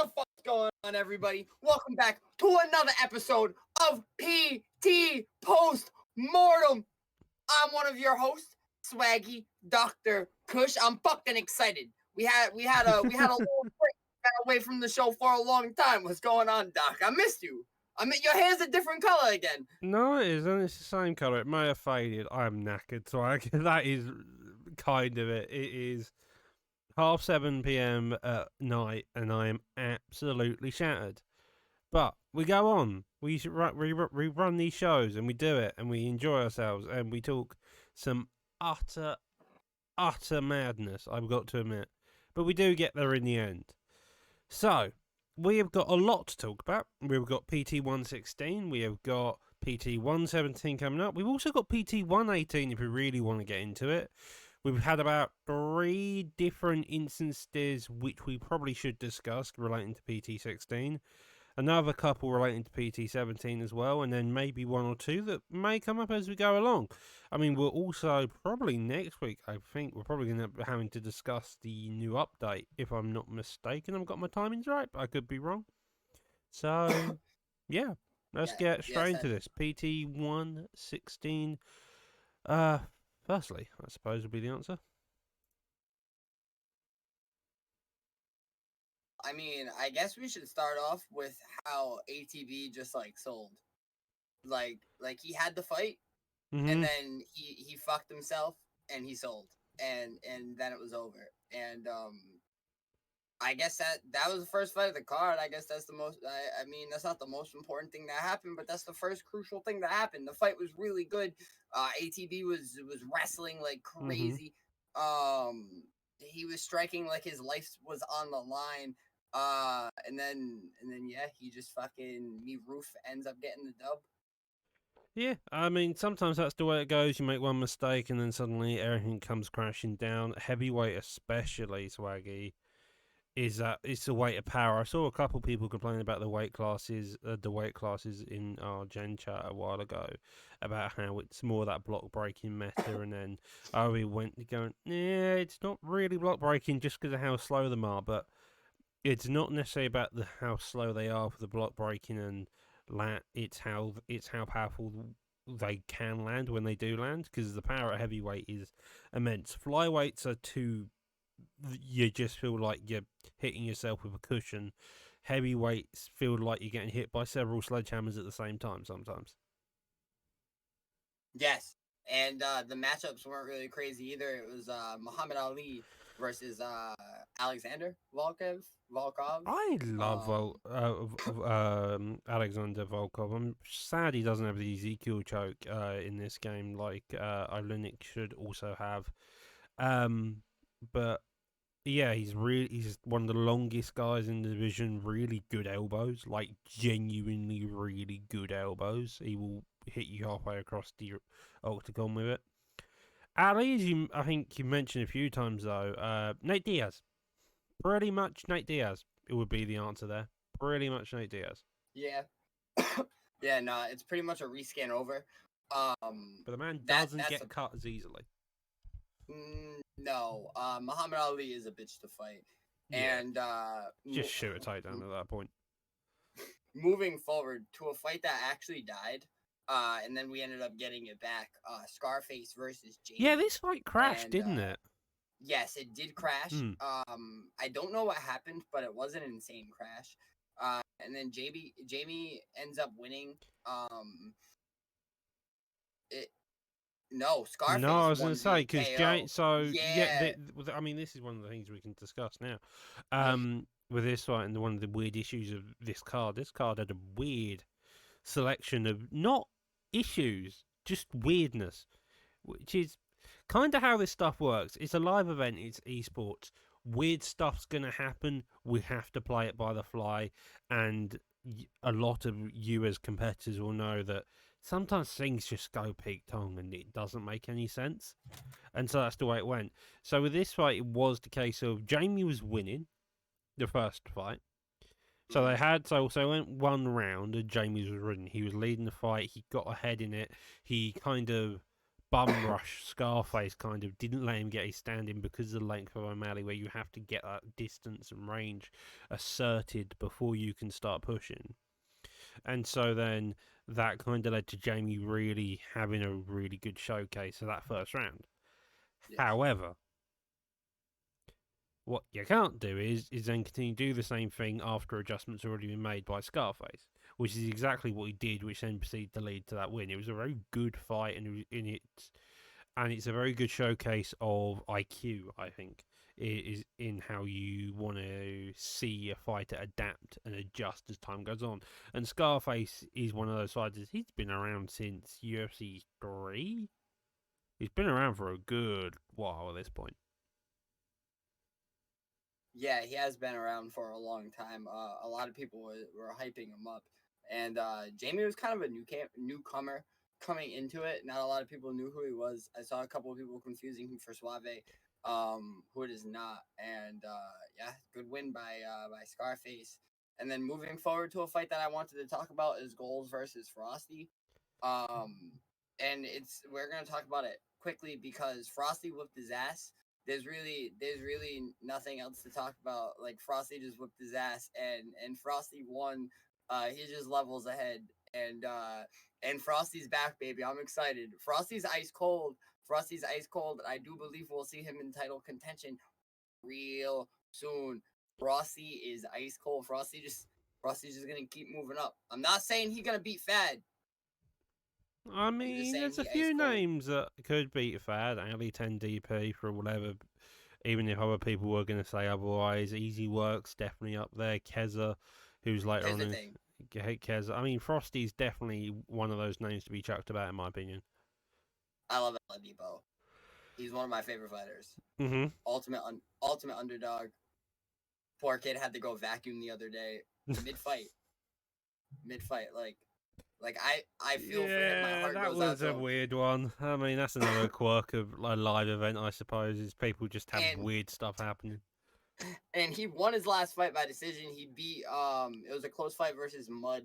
the fuck's going on, everybody? Welcome back to another episode of PT Post Mortem. I'm one of your hosts, Swaggy, Dr. Kush. I'm fucking excited. We had a little break. Got away from the show for a long time. What's going on, Doc? I missed you. Your hair's a different color again. No, it isn't. It's the same colour. It may have faded. I'm knackered, so that is kind of it. It is 7:30 p.m. at night, and I am absolutely shattered. But we go on. We run these shows, and we do it, and we enjoy ourselves, and we talk some utter madness, I've got to admit. But we do get there in the end. So, we have got a lot to talk about. We've got PT 116. We have got PT 117 coming up. We've also got PT 118 if we really want to get into it. We've had about 3 different instances which we probably should discuss relating to PT 16. Another couple relating to PT 17 as well, and then maybe 1 or 2 that may come up as we go along. I mean, we're also probably next week, I think, we're probably going to be having to discuss the new update, if I'm not mistaken. I've got my timings right, but I could be wrong. So, yeah, let's get straight into this. PT 116. Firstly, I suppose would be the answer. I mean, I guess we should start off with how ATB just sold. Like he had the fight, and then he fucked himself and he sold, and then it was over. And I guess that was the first fight of the card. I guess that's the most. I mean, that's not the most important thing that happened, but that's the first crucial thing that happened. The fight was really good. ATB was wrestling like crazy. He was striking like his life was on the line. And then yeah, he just fucking Roof ends up getting the dub. Yeah, I mean, sometimes that's the way it goes. You make one mistake and then suddenly everything comes crashing down. Heavyweight especially, Swaggy, is that it's the weight of power. I saw a couple people complaining about the weight classes in our Gen chat a while ago about how it's more that block breaking meta, and then we went going, yeah, it's not really block breaking just because of how slow them are, but it's not necessarily about how slow they are for the block breaking and it's how powerful they can land when they do land, because the power at heavyweight is immense. Flyweights are too, you just feel like you're hitting yourself with a cushion. Heavyweights feel like you're getting hit by several sledgehammers at the same time sometimes. Yes, and the matchups weren't really crazy either. It was Muhammad Ali versus Alexander Volkov. I love Alexander Volkov. I'm sad he doesn't have the Ezekiel choke in this game like Olynyk should also have. But yeah, he's one of the longest guys in the division. Really good elbows, like genuinely really good elbows. He will hit you halfway across the octagon with it. Ali, I think you mentioned a few times though, Nate Diaz. Pretty much Nate Diaz. It would be the answer there. Pretty much Nate Diaz. Yeah. Yeah, no, it's pretty much a rescan over. But the man doesn't get cut as easily. No, Muhammad Ali is a bitch to fight. Yeah. And just shoot a takedown at that point. Moving forward to a fight that actually died, and then we ended up getting it back. Scarface versus Jamie. Yeah, this fight crashed, didn't it? Yes, it did crash. I don't know what happened, but it was an insane crash. And then Jamie ends up winning. Scarface. No, I was going to say because I mean, this is one of the things we can discuss now. With this fight and one of the weird issues of this card. This card had a weird selection of not issues, just weirdness, which is kind of how this stuff works. It's a live event. It's esports. Weird stuff's going to happen. We have to play it by the fly. And a lot of you as competitors will know that sometimes things just go peak tongue and it doesn't make any sense. And so that's the way it went. So with this fight, it was the case of Jamie was winning the first fight. So they went one round and Jamie was winning. He was leading the fight. He got ahead in it. He kind of bum rush Scarface kind of didn't let him get his stand-in because of the length of O'Malley, where you have to get that distance and range asserted before you can start pushing. And so then that kind of led to Jamie really having a really good showcase of that first round. Yes. However, what you can't do is then continue to do the same thing after adjustments already been made by Scarface, which is exactly what he did, which then proceeded to lead to that win. It was a very good fight, and it's a very good showcase of IQ, I think, is in how you want to see a fighter adapt and adjust as time goes on. And Scarface is one of those fighters. He's been around since UFC 3. He's been around for a good while at this point. Yeah, he has been around for a long time. A lot of people were hyping him up, and Jamie was kind of a newcomer coming into it. Not a lot of people knew who he was. I saw a couple of people confusing him for Suave, who it is not. And yeah, good win by Scarface. And then moving forward to a fight that I wanted to talk about is Goals versus Frosty. And we're gonna talk about it quickly because Frosty whooped his ass. There's really nothing else to talk about. Like, Frosty just whipped his ass, and Frosty won. He just levels ahead, and Frosty's back, baby. I'm excited. Frosty's ice cold. I do believe we'll see him in title contention real soon. Frosty is ice cold. Frosty's just gonna keep moving up. I'm not saying he's gonna beat Fad. I mean, there's a few names that could beat Fad. Ali 10DP for whatever. Even if other people were going to say otherwise, Easy Work's definitely up there. Keza, who's later on. Keza. I mean, Frosty's definitely one of those names to be chucked about, in my opinion. I love Oladipo. He's one of my favorite fighters. Mm-hmm. Ultimate underdog. Poor kid had to go vacuum the other day. Mid-fight. Like, I feel for him. My heart that goes was out a weird one. I mean, that's another quirk of a live event, I suppose, is people just have weird stuff happening. And he won his last fight by decision. He beat, it was a close fight versus Mud,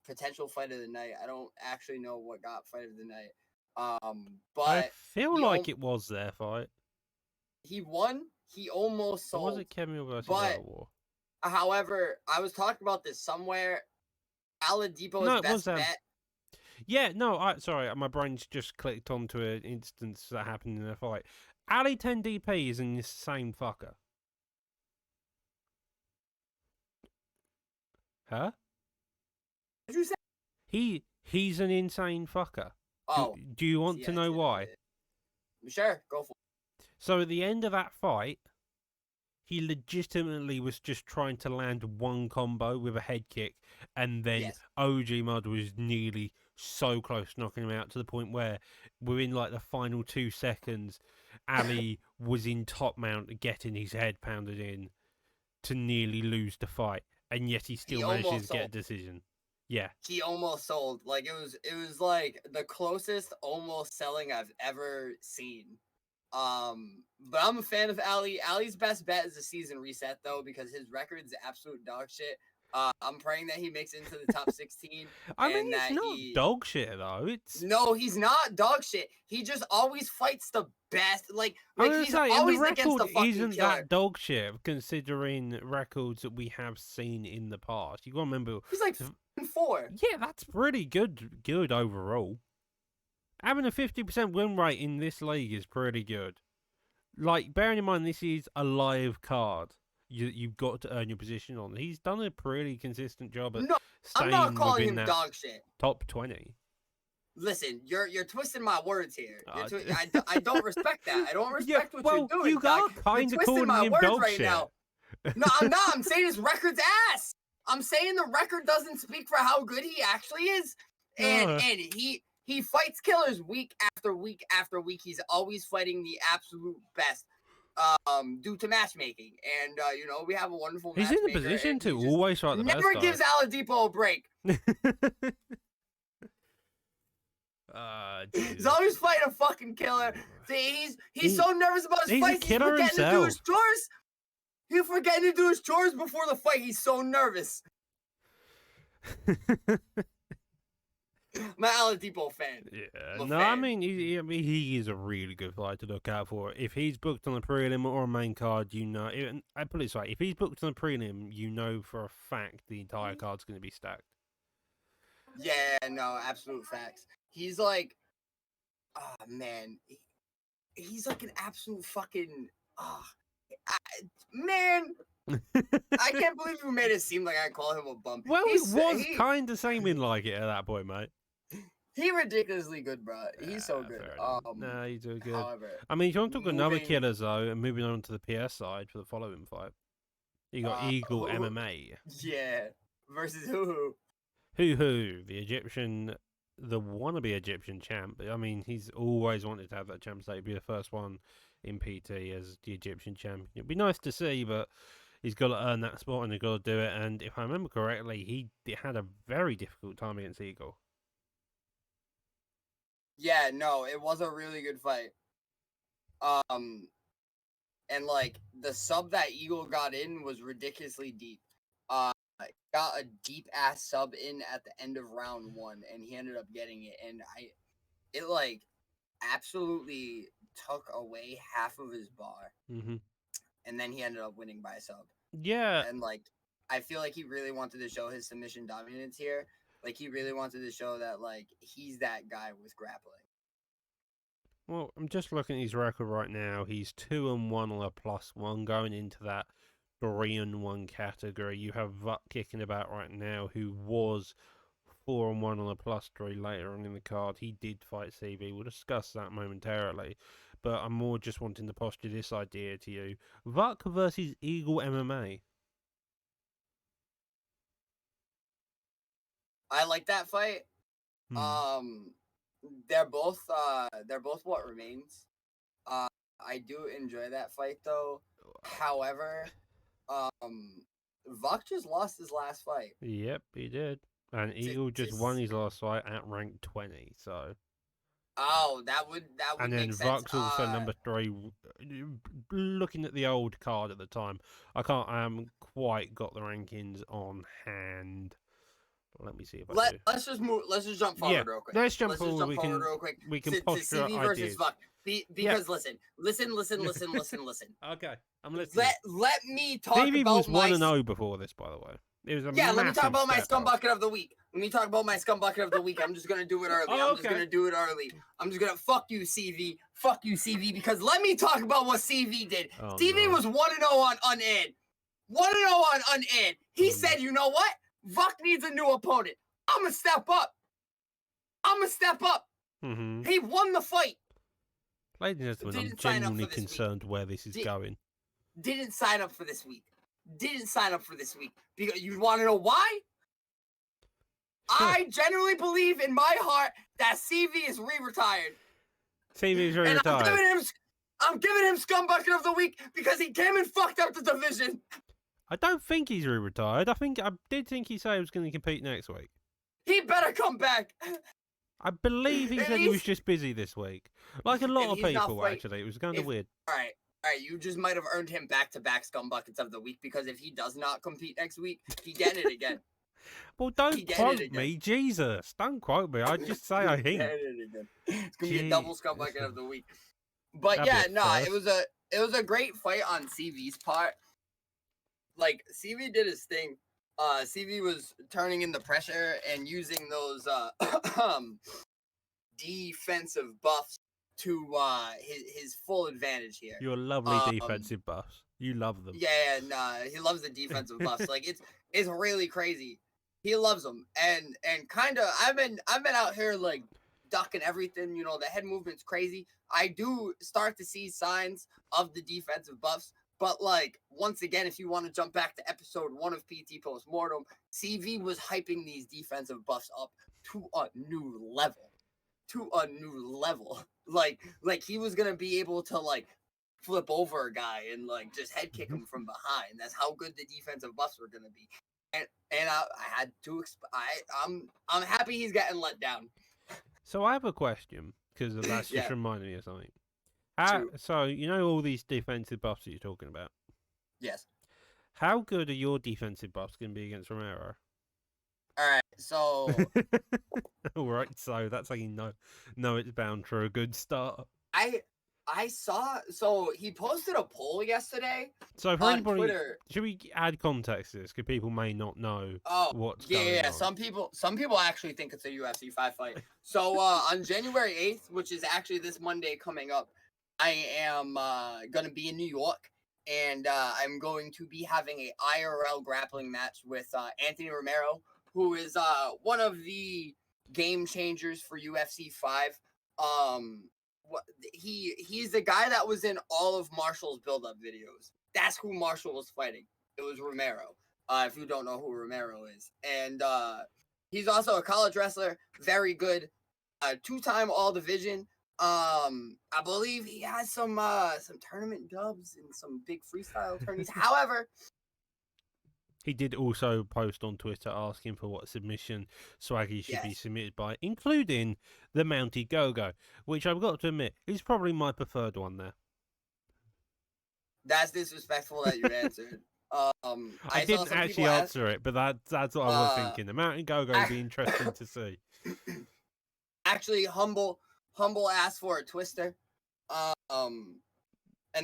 potential fight of the night. I don't actually know what got fight of the night. But I feel like it was their fight. He won. He almost sold. Or was it Kemio versus War? However, I was talking about this somewhere. Oladipo's best bet. Yeah, no, sorry, my brain's just clicked onto an instance that happened in a fight. Ali 10DP is an insane fucker. Huh? What did you say? He's an insane fucker. Oh. Do you want to know why? Sure, go for it. So at the end of that fight, he legitimately was just trying to land one combo with a head kick, and then OG Mud was nearly so close to knocking him out, to the point where within like the final 2 seconds, Ali was in top mount getting his head pounded in to nearly lose the fight, and yet he still manages to get a decision. Yeah. He almost sold. Like, it was like the closest almost selling I've ever seen. But I'm a fan of Ali. Ali's best bet is a season reset, though, because his record's absolute dog shit. I'm praying that he makes it into the top 16. I mean, it's not dog shit, though. No, he's not dog shit. He just always fights the best. Like he's always against the fucking isn't killer. That dog shit, considering records that we have seen in the past. You gotta remember, he's like 4. Yeah, that's pretty good overall. Having a 50% win rate in this league is pretty good. Like, bearing in mind this is a live card, you've got to earn your position on. He's done a pretty consistent job at staying I'm not calling within him that dog shit. Top 20. Listen, you're twisting my words here. I don't respect that. I don't respect what you're doing. You got kind of calling him dog shit. Now. No, I'm not. I'm saying his record's ass. I'm saying the record doesn't speak for how good he actually is, and he fights killers week after week after week. He's always fighting the absolute best, due to matchmaking. And we have a wonderful. He's in the position to always fight the best. Never gives Oladipo a break. He's always fighting a fucking killer. See, he's so nervous about his fights. He's forgetting to do his chores. He's forgetting to do his chores before the fight. He's so nervous. my Oladipo fan. Yeah, no, I mean, he is a really good fighter to look out for. If he's booked on a prelim or a main card, I put it this way: if he's booked on a prelim, you know for a fact the entire card's going to be stacked. Yeah, no, absolute facts. He's like, oh man, he's like an absolute fucking, man. I can't believe you made it seem like I call him a bum. Well, it was kind of seeming like it at that point, mate. He's ridiculously good, bro. He's so good. No, he's doing good. However, I mean, if you want to talk another killers, though, and moving on to the PS side for the following fight, you got Eagle MMA. Yeah, versus Hoo, the Egyptian, the wannabe Egyptian champ. I mean, he's always wanted to have that champ state, be the first one in PT as the Egyptian champion. It'd be nice to see, but he's got to earn that spot and he's got to do it. And if I remember correctly, he had a very difficult time against Eagle. Yeah, no, it was a really good fight. And like the sub that Eagle got in was ridiculously deep. Got a deep ass sub in at the end of round 1, and he ended up getting it. And it like absolutely took away half of his bar. Mm-hmm. And then he ended up winning by a sub. Yeah. And like I feel like he really wanted to show his submission dominance here. Like he really wanted to show that like he's that guy with grappling. Well, I'm just looking at his record right now. He's 2-1 on a +1 going into that 3-1 category. You have Vuk kicking about right now, who was 4-1 on a +3 later on in the card. He did fight CV. We'll discuss that momentarily. But I'm more just wanting to posture this idea to you. Vuk versus Eagle MMA. I like that fight. They're both what remains. I do enjoy that fight though. However, Vuk just lost his last fight. Yep, he did. And Eagle just won his last fight at rank 20, so. Oh, that would and make sense. And then Vuk's also number 3. Looking at the old card at the time, I haven't quite got the rankings on hand. Let me see if I do. Let's just jump forward real quick. Let's jump forward real quick. We can posture CV versus Vuk. Because listen. Okay, I'm listening. Let me talk CV about was 1-0 before this, by the way. It was let me talk about my scum bucket of the week. I'm just gonna do it early. I'm just gonna fuck you, CV, because let me talk about what CV did. CV was 1-0 on unaired. 1-0 on unaired. He said, you know what? Vuk needs a new opponent. I'm gonna step up. Mm-hmm. He won the fight. Ladies and gentlemen, I'm genuinely concerned where this is going. Didn't sign up for this week. Because you want to know why? I genuinely believe in my heart that CV is re-retired. CV is re-retired. I'm giving him Scumbucket of the Week because he came and fucked up the division. I don't think he's re-retired. I did think he said he was going to compete next week. He better come back. I believe he said he was just busy this week. Like a lot of people, actually. It was kind of weird. All right, you just might have earned him back-to-back Scumbuckets of the Week because if he does not compete next week, he getting it again. Well, don't quote me, Jesus. Don't quote me. I just say I think. It's going to be a double Scumbucket of the Week. But it was a great fight on CV's part. Like, CV did his thing. CV was turning in the pressure and using those defensive buffs to his full advantage here. Your lovely defensive buffs. You love them. Yeah, he loves the defensive buffs. Like it's really crazy. He loves them, and kind of I've been out here like ducking everything. You know, the head movement's crazy. I do start to see signs of the defensive buffs. But, like, once again, if you want to jump back to episode 1 of PT Post Mortem, CV was hyping these defensive buffs up to a new level. Like he was going to be able to, like, flip over a guy and, like, just head kick him from behind. That's how good the defensive buffs were going to be. And I had to, I'm happy he's getting let down. So I have a question, because that's just reminding me of something. So, you know all these defensive buffs that you're talking about? Yes. How good are your defensive buffs going to be against Romero? All right, so All right, so that's how you know it's bound for a good start. I saw, so he posted a poll yesterday So for on anybody, Twitter. should we add context to this? Because people may not know Oh, what's yeah, going yeah. on. Some people actually think it's a UFC 5 fight. So on January 8th, which is actually this Monday coming up, I am gonna be in New York, and I'm going to be having a IRL grappling match with Anthony Romero, who is one of the game changers for UFC 5. He's the guy that was in all of Marshall's build-up videos. That's who Marshall was fighting. It was Romero. If you don't know who Romero is, and he's also a college wrestler, very good, 2-time All Division. I believe he has some tournament dubs and some big freestyle tourneys. However, he did also post on Twitter asking for what submission Swaggy should be submitted by, including the Mountie Go-Go, which I've got to admit is probably my preferred one there. That's disrespectful that you answered. I didn't actually answer it, but that's what I was thinking. The Mountie Go-Go would be interesting to see. Actually, Humble asked for a twister. And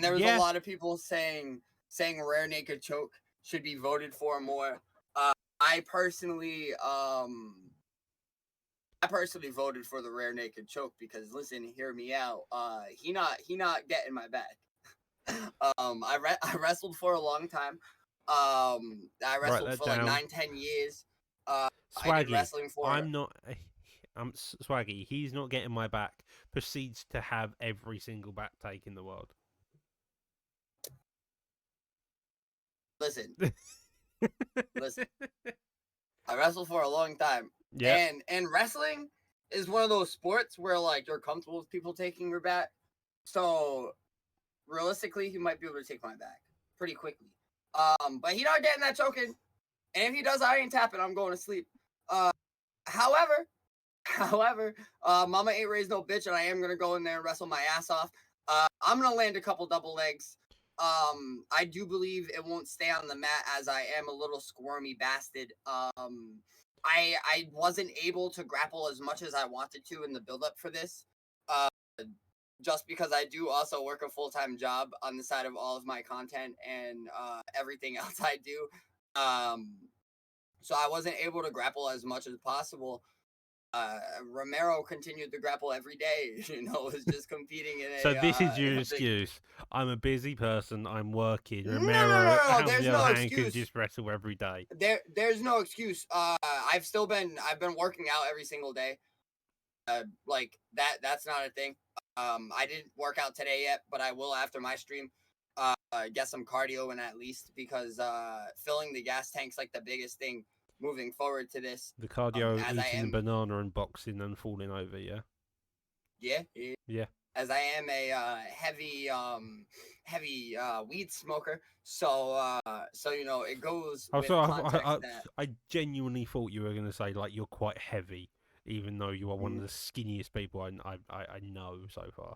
there was a lot of people saying Rare Naked Choke should be voted for more. I personally voted for the Rare Naked Choke because, listen, hear me out. He not getting my back. I wrestled for a long time. I wrestled for like 9-10 years. Swaggy, I did wrestling for. I'm Swaggy. He's not getting my back. Proceeds to have every single back take in the world. Listen. I wrestled for a long time. Yeah. And wrestling is one of those sports where like you're comfortable with people taking your back. So realistically, he might be able to take my back pretty quickly. But he not getting that choking. And if he does, I ain't tapping. I'm going to sleep. However, Mama ain't raised no bitch, and I am gonna go in there and wrestle my ass off. I'm gonna land a couple double legs. I do believe it won't stay on the mat as I am a little squirmy bastard. I wasn't able to grapple as much as I wanted to in the build up for this. Just because I do also work a full-time job on the side of all of my content and everything else I do. So I wasn't able to grapple as much as possible. Romero continued to grapple every day, was just competing in So this is your excuse. I'm a busy person, I'm working. Romero, no, there's no excuse. Can just wrestle every day. There's no excuse. I've been working out every single day. Like that's not a thing. I didn't work out today yet, but I will after my stream. Get some cardio in at least because filling the gas tank's like the biggest thing moving forward to this. The cardio, eating the banana and boxing and falling over, yeah? Yeah. As I am a heavy weed smoker, so it goes with context that I genuinely thought you were going to say, like, you're quite heavy, even though you are one of the skinniest people I know so far.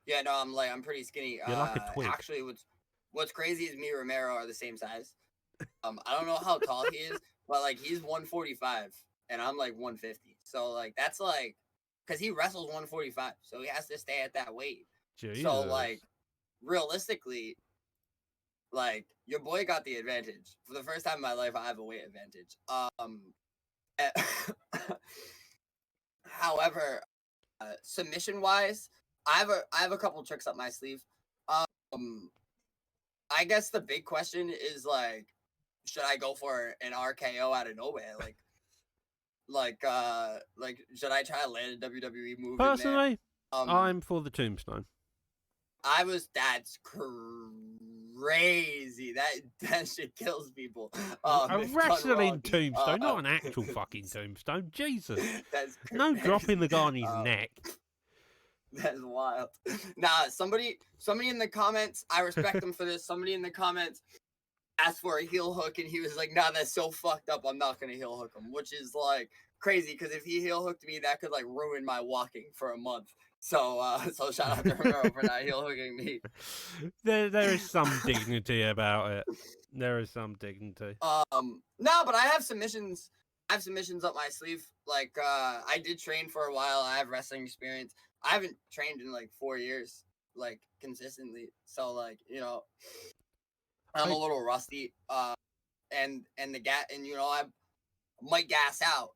Yeah, no, I'm pretty skinny. You're like a twig. Actually, what's crazy is me and Romero are the same size. I don't know how tall he is, but like he's 145 and I'm like 150. So like that's like because he wrestles 145, so he has to stay at that weight. Jesus. So like realistically, like your boy got the advantage. For the first time in my life, I have a weight advantage. However, submission wise, I have a couple tricks up my sleeve. I guess the big question is like, should I go for an RKO out of nowhere? Like should I try to land a WWE move? Personally, I'm for the tombstone. That's crazy. That shit kills people. A wrestling tombstone, not an actual fucking tombstone. Jesus. That's no dropping the Garney's neck. That's wild. Nah, somebody in the comments, I respect him for this. Somebody in the comments asked for a heel hook, and he was like, "Nah, that's so fucked up. I'm not gonna heel hook him," which is like crazy because if he heel hooked me, that could like ruin my walking for a month. So shout out to Romero for not heel hooking me. There is some dignity about it. There is some dignity. No, but I have submissions I have submissions up my sleeve. Like, I did train for a while. I have wrestling experience. I haven't trained in like 4 years, like consistently. So like, I'm a little rusty. And the gas, and I might gas out.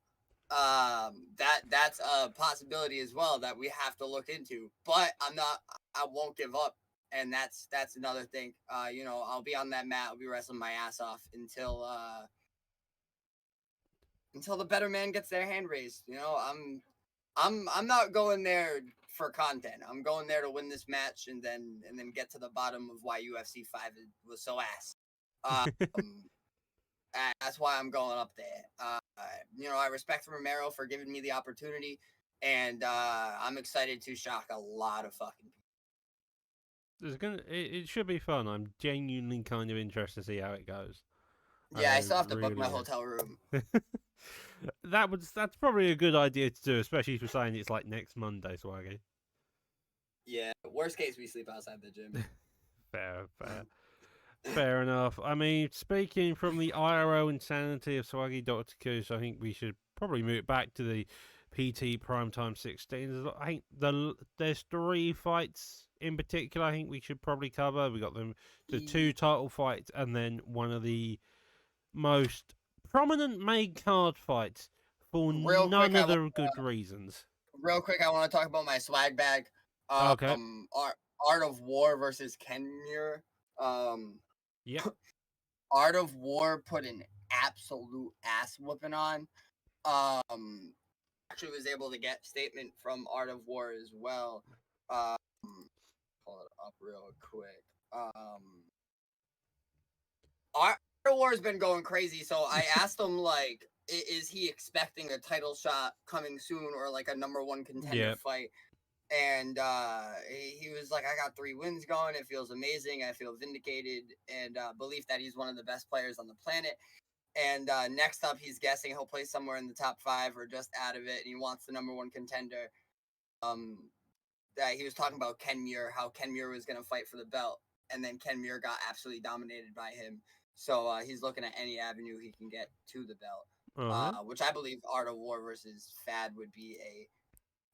That's a possibility as well that we have to look into. But I won't give up, and that's another thing. I'll be on that mat. I'll be wrestling my ass off until the better man gets their hand raised. I'm not going there for content. I'm going there to win this match and then get to the bottom of why UFC 5 was so ass. That's why I'm going up there. I respect Romero for giving me the opportunity, and I'm excited to shock a lot of fucking people. It should be fun. I'm genuinely kind of interested to see how it goes. Yeah, I still have to book my hotel room. That's probably a good idea to do, especially if you're saying it's like next Monday, Swaggy. Yeah, worst case we sleep outside the gym. Fair enough. I mean, speaking from the IRO insanity of Swaggy Dr. Kush, I think we should probably move back to the PT Primetime 16. I think there's 3 fights in particular I think we should probably cover. We got the 2 title fights and then one of the most prominent main card fights for none of the good reasons. Real quick, I want to talk about my swag bag. Okay. Art of War versus Ken Muir. Yeah. Art of War put an absolute ass whooping on. Actually was able to get statement from Art of War as well. Pull it up real quick. Art of War has been going crazy, so I asked him like, is he expecting a title shot coming soon or like a number 1 contender fight? And he was like, I got 3 wins going. It feels amazing. I feel vindicated and belief that he's one of the best players on the planet. And next up, he's guessing he'll play somewhere in the top 5 or just out of it. And he wants the number 1 contender. That he was talking about Ken Muir, how Ken Muir was going to fight for the belt. And then Ken Muir got absolutely dominated by him. So he's looking at any avenue he can get to the belt, which I believe Art of War versus Fad would be a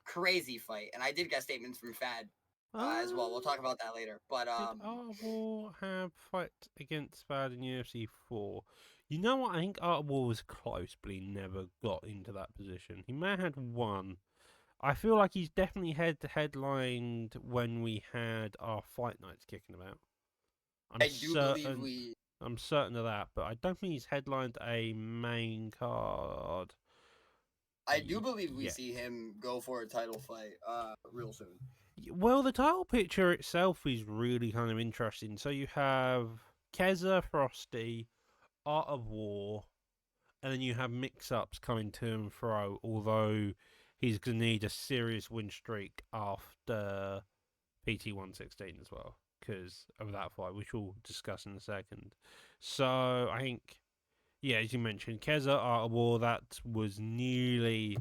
crazy fight. And I did get statements from Fad as well. We'll talk about that later. But did Art of War have fight against Fad in UFC 4? You know what? I think Art of War was close, but he never got into that position. He may have had 1. I feel like he's definitely headlined when we had our fight nights kicking about. I'm certain of that, but I don't think he's headlined a main card. I do believe we see him go for a title fight real soon. Well, the title picture itself is really kind of interesting. So you have Keza, Frosty, Art of War, and then you have mix-ups coming to and fro, although he's going to need a serious win streak after PT 116 as well, because of that fight, which we'll discuss in a second. So I think, yeah, as you mentioned, Keza, Art of War, that was nearly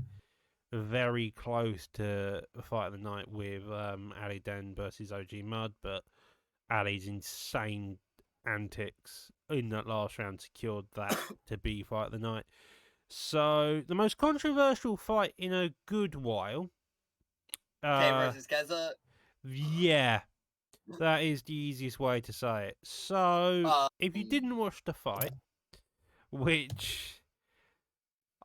very close to a fight of the night with Ali Den versus OG Mud, but Ali's insane antics in that last round secured that to be fight of the night. So the most controversial fight in a good while. K versus Keza. Yeah, that is the easiest way to say it. So if you didn't watch the fight, which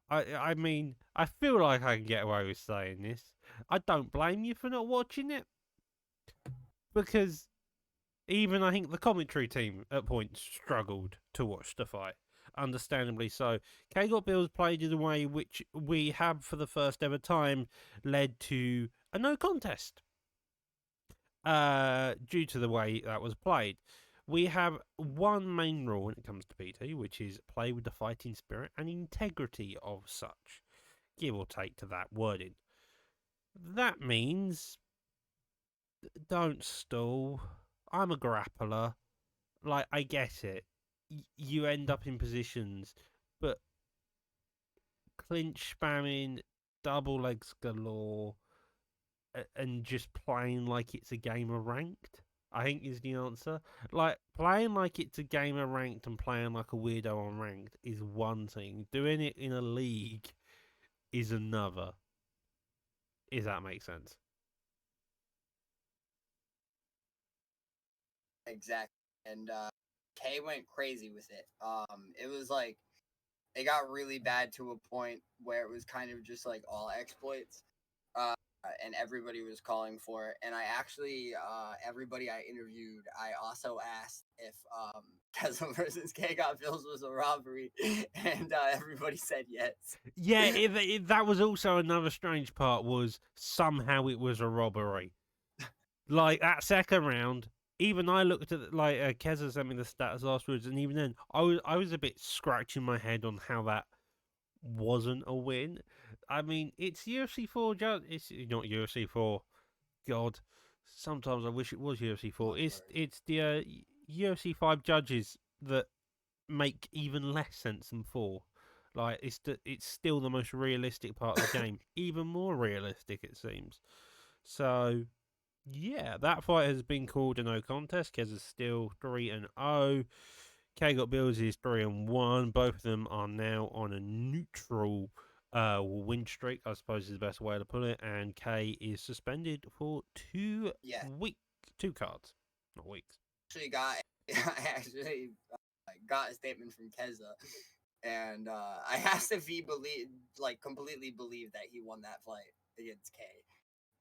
I mean, I feel like I can get away with saying this. I don't blame you for not watching it, because even I think the commentary team at points struggled to watch the fight. Understandably so. K-Got Bills played in a way which we have for the first ever time led to a no contest. Due to the way that was played. We have one main rule when it comes to PT, which is play with the fighting spirit and integrity of such. Give or take to that wording. That means don't stall. I'm a grappler. Like, I get it. You end up in positions, but clinch spamming, double legs galore, and just playing like it's a game of ranked. I think is the answer. Like, playing like it's a game of ranked and playing like a weirdo on ranked is one thing. Doing it in a league is another. If that makes sense. Exactly. And Kay went crazy with it. It was like it got really bad to a point where it was kind of just like all exploits. And everybody was calling for it. And I actually, everybody I interviewed, I also asked if Tesla versus K got Bills was a robbery, and everybody said yes. Yeah, that was also another strange part. Was somehow it was a robbery. Like that second round, even I looked at like Keza sent me the stats afterwards, and even then, I was a bit scratching my head on how that wasn't a win. I mean, it's UFC 4. It's not UFC 4. God, sometimes I wish it was UFC 4. It's the UFC 5 judges that make even less sense than 4. Like it's still the most realistic part of the game, even more realistic it seems. So yeah, that fight has been called a no contest. Kez is still 3-0. K got Bills is 3-1. Both of them are now on a neutral win streak, I suppose is the best way to put it. And K is suspended for 2 weeks, 2 cards, not weeks. I actually got a statement from Keza, and I asked if he completely believed that he won that fight against K.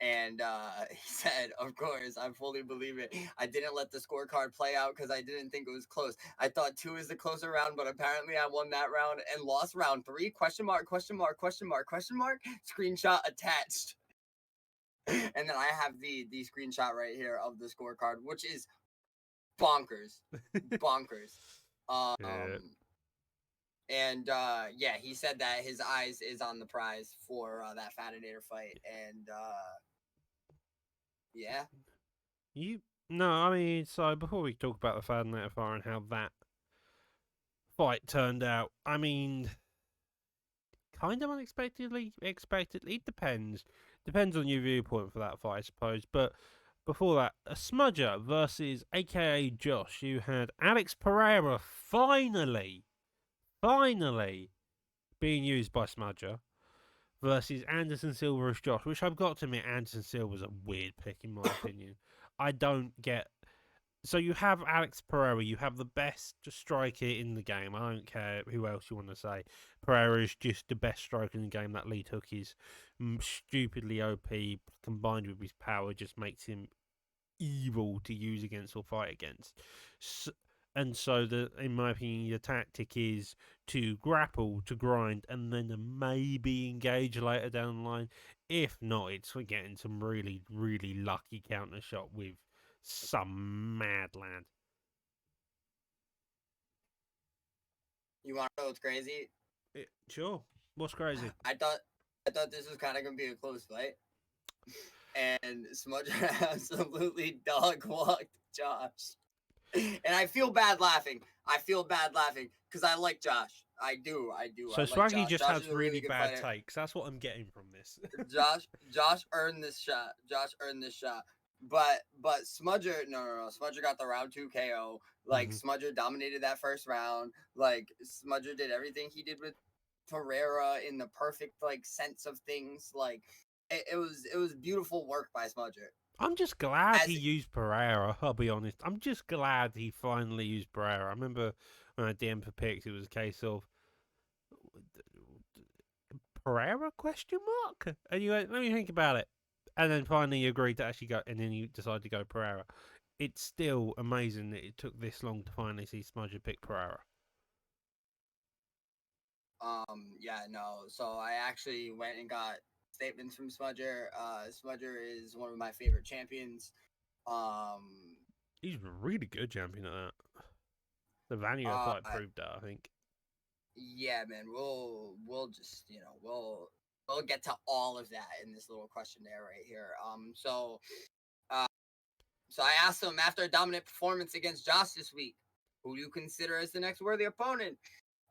And he said, of course, I fully believe it. I didn't let the scorecard play out because I didn't think it was close. I thought 2 is the closer round, but apparently I won that round and lost round 3, question mark, question mark, question mark, question mark, screenshot attached. And then I have the screenshot right here of the scorecard, which is bonkers. Bonkers. Yeah. And yeah, he said that his eyes is on the prize for that Fatinator fight. And yeah. No, I mean, so before we talk about the Fatinator fight and how that fight turned out, I mean, kind of unexpectedly expected. It depends. Depends on your viewpoint for that fight, I suppose. But before that, a Smudger versus AKA Josh. You had Alex Pereira finally being used by Smudger versus Anderson Silva as Josh, which I've got to admit, Anderson Silva's a weird pick in my opinion. I don't get. So you have Alex Pereira, you have the best striker in the game. I don't care who else you want to say. Pereira is just the best striker in the game. That lead hook is stupidly OP, combined with his power, just makes him evil to use against or fight against. And so, in my opinion, the tactic is to grapple, to grind, and then maybe engage later down the line. If not, it's for getting some really, really lucky counter shot with some mad lad. You want to know what's crazy? Sure. What's crazy? I thought this was kind of gonna be a close fight, and Smudger absolutely dog walked Josh, and I feel bad laughing. I feel bad laughing because I like Josh. I do. So I like Swaggy Josh. just Josh has is a really really good bad fighter. takes. That's what I'm getting from this. Josh earned this shot. Josh earned this shot. But Smudger, no. Smudger got the round 2 KO. Like Smudger dominated that first round. Like Smudger did everything he did with Pereira in the perfect like sense of things. Like it was beautiful work by Smudger. I'm just glad he used Pereira, I'll be honest. I'm just glad he finally used Pereira. I remember when I DM for picks, it was a case of Pereira question mark? And you went, let me think about it. And then finally you agreed to actually go, and then you decided to go Pereira. It's still amazing that it took this long to finally see Smudger pick Pereira. Yeah, no. So I actually went and got statements from Smudger. Smudger is one of my favorite champions. He's a really good champion at that. The Vanio fight proved that, I think. Yeah, man. We'll just we'll get to all of that in this little questionnaire right here. So I asked him after a dominant performance against Josh this week, who do you consider as the next worthy opponent?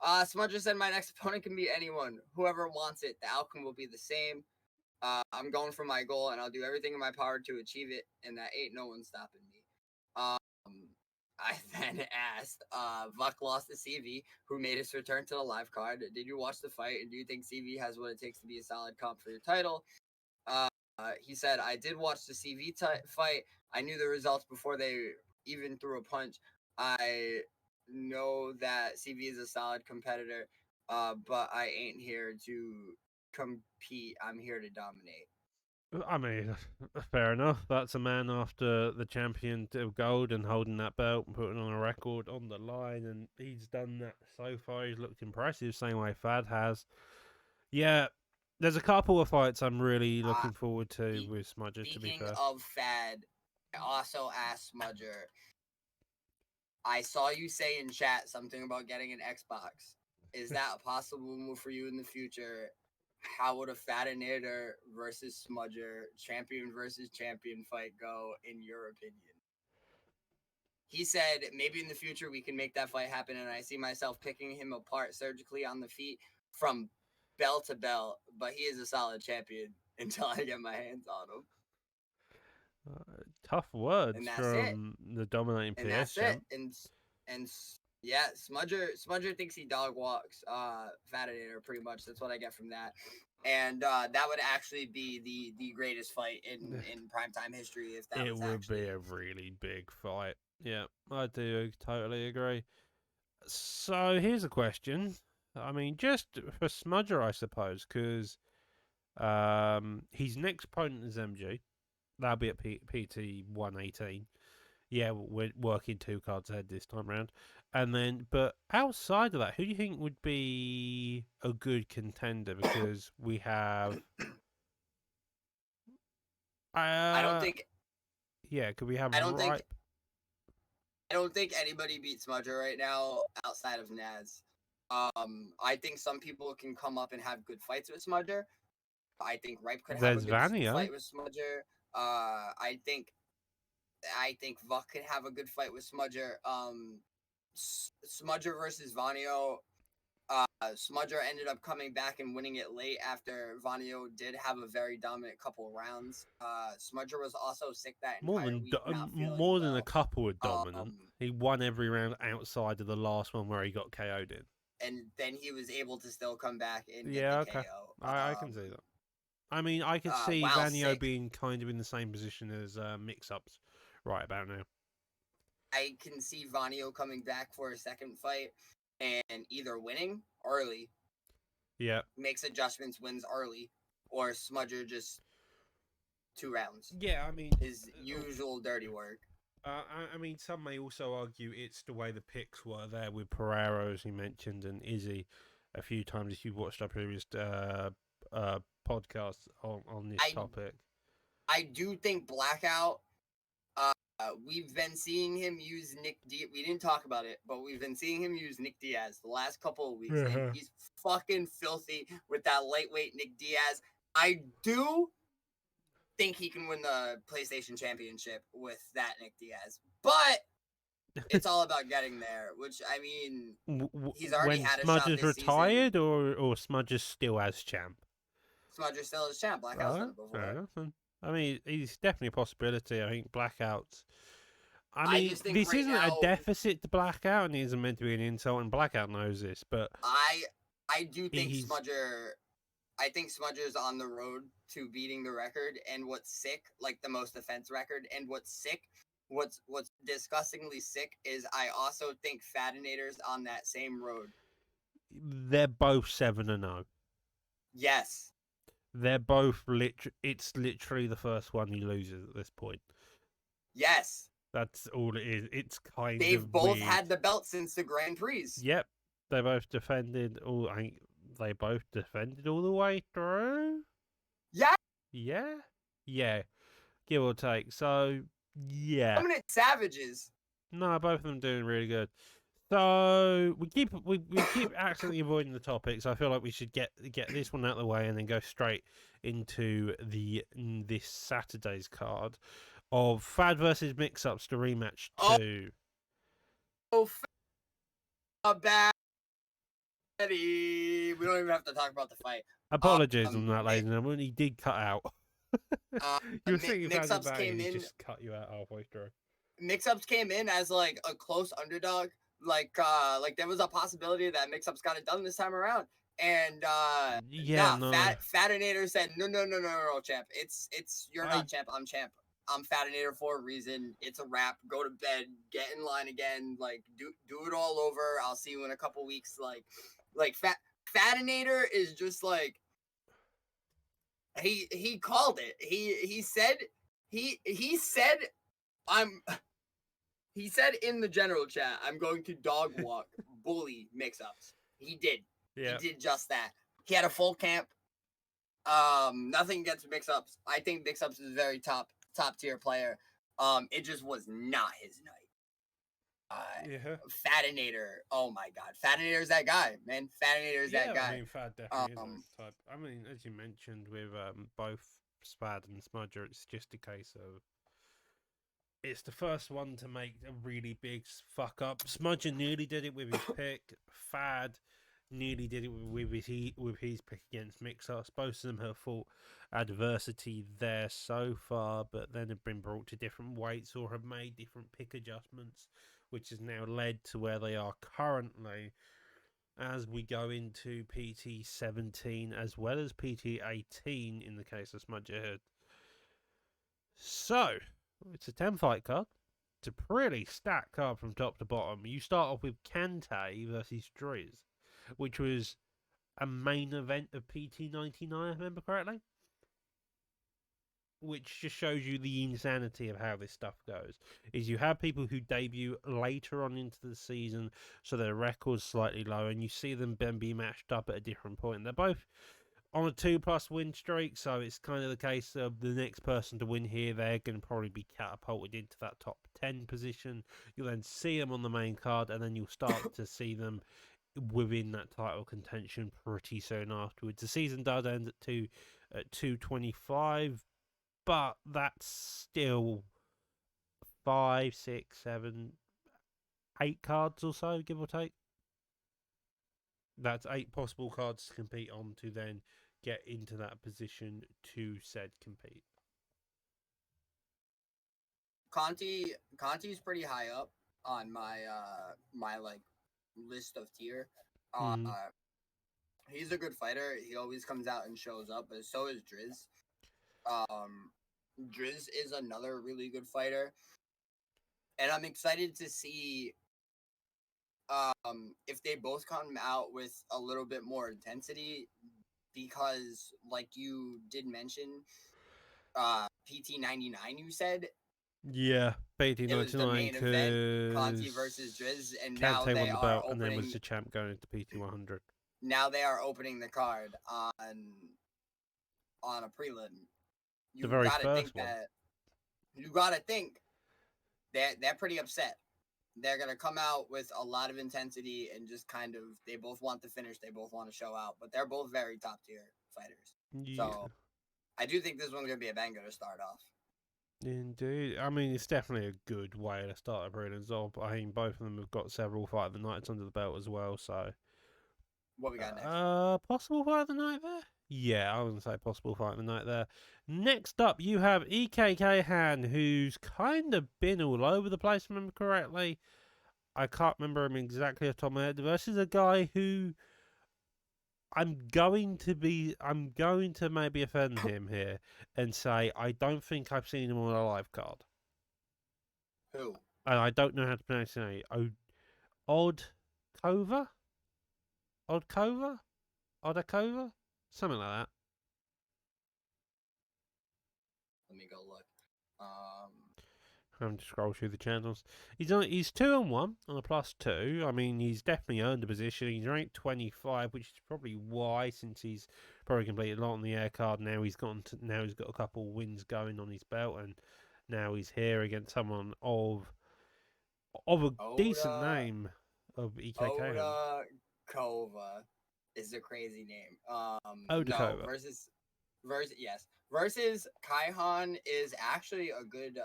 Smudger said my next opponent can be anyone, whoever wants it. The outcome will be the same. I'm going for my goal, and I'll do everything in my power to achieve it, and that ain't no one stopping me. Um, I then asked, Vuck lost to CV, who made his return to the live card. Did you watch the fight, and do you think CV has what it takes to be a solid comp for your title? He said, I did watch the CV fight. I knew the results before they even threw a punch. I know that CV is a solid competitor, but I ain't here to compete. I'm here to dominate. I mean, fair enough. That's a man after the champion of gold and holding that belt and putting on a record on the line, and he's done that so far. He's looked impressive, same way Fad has. Yeah, there's a couple of fights I'm really looking forward to with Smudger, to be Speaking fair. of Fad, I also asked Smudger, I saw you say in chat something about getting an Xbox. Is that a possible move for you in the future? How would a Fadinator versus Smudger, champion versus champion fight go, in your opinion? He said, maybe in the future we can make that fight happen, and I see myself picking him apart surgically on the feet from bell to bell, but he is a solid champion until I get my hands on him. Tough words And that's it. from the dominating And PS that's champ. it. And yeah, Smudger thinks he dog walks Fadinator pretty much. That's what I get from that. And that would actually be the greatest fight in primetime history if that It was would actually be a really big fight. Yeah, I do totally agree. So here's a question. I mean, just for Smudger, I suppose, because his next opponent is MG. That'll be at PT 118. Yeah, we're working 2 cards ahead this time round. And then, but outside of that, who do you think would be a good contender? Because we have. I don't think. Yeah, could we have I don't Ripe? think. I don't think anybody beats Smudger right now outside of Naz. I think some people can come up and have good fights with Smudger. I think Ripe could have a There's good Vanio. fight with Smudger. I think Vuck could have a good fight with Smudger. Smudger versus Vanio. Smudger ended up coming back and winning it late after Vanio did have a very dominant couple rounds. Smudger was also sick that entire week, not feeling more well. than a couple were dominant. He won every round outside of the last one where he got KO'd in. And then he was able to still come back and yeah, get the okay. KO. I can see that. I mean, I could see Vanio being kind of in the same position as Mix-Ups right about now. I can see Vanio coming back for a second fight and either winning early, makes adjustments, wins early, or Smudger just 2 rounds. Yeah, I mean, his usual dirty work. I mean, some may also argue it's the way the picks were there with Pereira, as he mentioned, and Izzy a few times. If you've watched our previous podcasts on this topic, I do think Blackout. We've been seeing him use Nick Diaz. We didn't talk about it, but we've been seeing him use Nick Diaz the last couple of weeks, and he's fucking filthy with that lightweight Nick Diaz. I do think he can win the PlayStation Championship with that Nick Diaz, but it's all about getting there. Which I mean, he's already had a shot this retired, season. or Smudger's still as champ. Smudger's still as champ. Blackout's done it before. Fair enough. I mean, he's definitely a possibility. I think Blackouts. I mean, this isn't a deficit to Blackout, and it isn't meant to be an insult, and Blackout knows this. But I do think Smudger. I think Smudger's on the road to beating the record, and what's sick, like the most defense record, and what's disgustingly sick is I also think Fadinator's on that same road. They're both 7-0. Yes. They're both it's literally the first one he loses at this point. Yes. That's all it is. It's kind They've of both weird. had the belt since the Grand Prix. Yep. They both defended all the way through. Yeah. Yeah. Yeah. Give or take. So yeah. Dominant savages. No, both of them doing really good. So we keep accidentally avoiding the topics. I feel like we should get this one out of the way and then go straight into this Saturday's card of Fad versus Mix-Ups to rematch 2. Bad. We don't even have to talk about the fight. Apologies on that, ladies and gentlemen. He did cut out. You were thinking Mix-Ups came in. Just cut you out halfway through. Mix-Ups came in as like a close underdog. Like there was a possibility that Mix-Ups got it done this time around. And Yeah, no. Fatinator said, no, champ. It's you're not champ. I'm champ. I'm Fatinator for a reason. It's a wrap. Go to bed. Get in line again. Like do it all over. I'll see you in a couple weeks. Like Fatinator is just like he called it. He said he said in the general chat, I'm going to dog walk bully Mix-Ups. He did. Yeah. He did just that. He had a full camp. Nothing against Mix-Ups. I think Mix-Ups is a very top tier player. It just was not his night. Fatinator. Oh my god. Fatinator's that guy, man. Fatinator's that guy. I mean, Fat definitely is that type. I mean, as you mentioned with both Spad and Smudger, it's just a case of it's the first one to make a really big fuck up. Smudger nearly did it with his pick. Fad nearly did it with his pick against Mix-Ups. Both of them have fought adversity there so far, but then have been brought to different weights or have made different pick adjustments, which has now led to where they are currently as we go into PT 17 as well as PT 18 in the case of Smudger. So, it's a 10 fight card. It's a pretty stacked card from top to bottom. You start off with Kante versus Driz, which was a main event of PT 99, if I remember correctly. Which just shows you the insanity of how this stuff goes. Is you have people who debut later on into the season, so their record's slightly low, and you see them then be matched up at a different point. They're both on a 2+ win streak, so it's kind of the case of the next person to win here, they're going to probably be catapulted into that top 10 position. You'll then see them on the main card, and then you'll start to see them within that title contention pretty soon afterwards. The season does end at 225, but that's still 5, 6, 7, 8 cards or so, give or take. That's 8 possible cards to compete on to then get into that position to said compete. Conti's pretty high up on my my like list of tier. He's a good fighter. He always comes out and shows up, but so is Driz. Driz is another really good fighter, and I'm excited to see if they both come out with a little bit more intensity, because like you did mention, PT 99 you said. Yeah, PT 99 because Conti versus Driz, and Kante now they won the are belt, opening, and then was the champ going into PT 100. Now they are opening the card on a prelim. The very first one. You gotta think they're pretty upset. They're gonna come out with a lot of intensity and just kind of, they both want to finish, they both want to show out, but they're both very top tier fighters. Yeah. So I do think this one's gonna be a banger to start off. Indeed. I mean, it's definitely a good way to start a prelims off. I mean, both of them have got several Fight of the Nights under the belt as well, so. What we got next? Possible Fight of the Night there? Yeah, I wouldn't say possible Fight of the Night there. Next up, you have EKK Han, who's kind of been all over the place, if I remember correctly. I can't remember him exactly off the top of my head. Versus a guy who I'm going to maybe offend him here and say I don't think I've seen him on a live card. Who? And I don't know how to pronounce his name. Odkova? Something like that. Let me go look. I'm just scroll through the channels. He's 2-1 on a +2. I mean, he's definitely earned a position. He's ranked 25, which is probably why, since he's probably completed a lot on the air card. Now he's got a couple wins going on his belt, and now he's here against someone of a decent name of EKK. Odakova is a crazy name. Odakova. Versus Kaihan is actually a good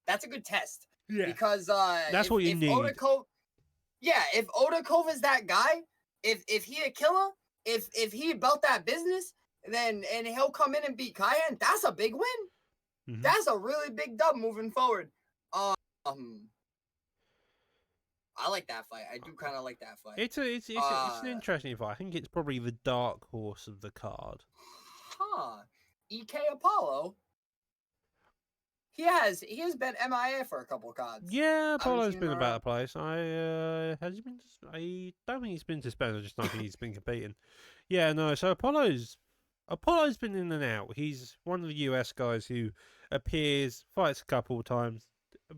that's a good test. Yeah. Because that's what you need. If Odakova is that guy, if he a killer, if he built that business, then and he'll come in and beat Kaihan, that's a big win. Mm-hmm. That's a really big dub moving forward. I like that fight. I do kind of like that fight. It's an interesting fight. I think it's probably the dark horse of the card. EK Apollo. He has been MIA for a couple cards. Yeah, Apollo's been a better place. Has he been? I don't think he's been suspended. I just don't think he's been competing. Yeah, no. So Apollo's been in and out. He's one of the US guys who appears, fights a couple of times,